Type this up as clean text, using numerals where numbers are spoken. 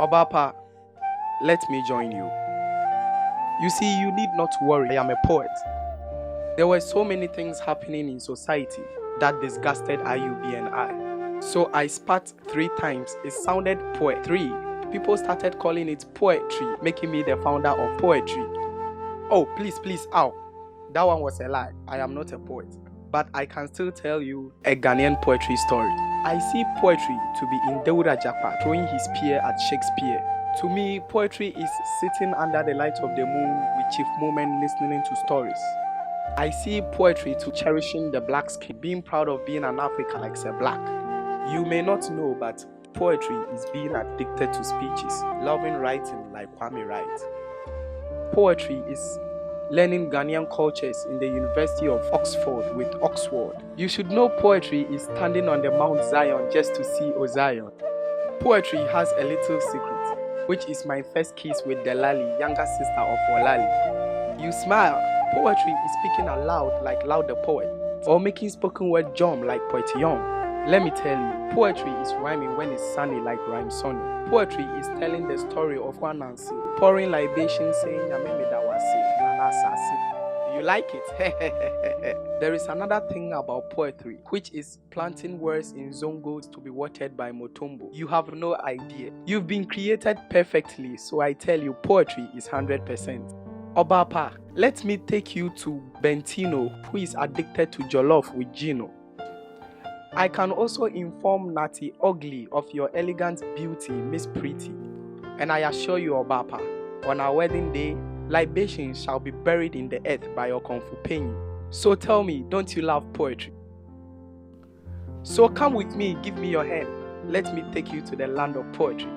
Obapa, let me join you. You see, you need not worry, I am a poet. There were so many things happening in society that disgusted IUB and I. So I spat 3 times. It sounded poetry. People started calling it poetry, making me the founder of poetry. Oh, please, ow. That one was a lie. I am not a poet. But I can still tell you a Ghanaian poetry story. I see poetry to be in Deura Japa throwing his spear at Shakespeare. To me, poetry is sitting under the light of the moon with Chief Moment listening to stories. I see poetry to cherishing the black skin, being proud of being an African like Sir Black. You may not know, but poetry is being addicted to speeches, loving writing like Kwame Wright. Poetry is learning Ghanaian cultures in the University of Oxford with Oxford. You should know poetry is standing on the Mount Zion just to see Zion. Poetry has a little secret, which is my first kiss with Delali, younger sister of Olali. You smile. Poetry is speaking aloud like Loud the Poet, or making spoken word jump like Poet Young. Let me tell you, poetry is rhyming when it's sunny like Rhyme Sunny. Poetry is telling the story of one Nancy, pouring libations saying Yameme Dawasi, Nana Sasi. Do you like it? There is another thing about poetry, which is planting words in zongos to be watered by Motombo. You have no idea. You've been created perfectly, so I tell you, poetry is 100%. Obapa, let me take you to Bentino, who is addicted to jollof with Gino. I can also inform Natty Ugly of your elegant beauty, Miss Pretty. And I assure you, Obapa, on our wedding day, libations shall be buried in the earth by your Kungfu Penny. So tell me, don't you love poetry? So come with me, give me your hand. Let me take you to the land of poetry.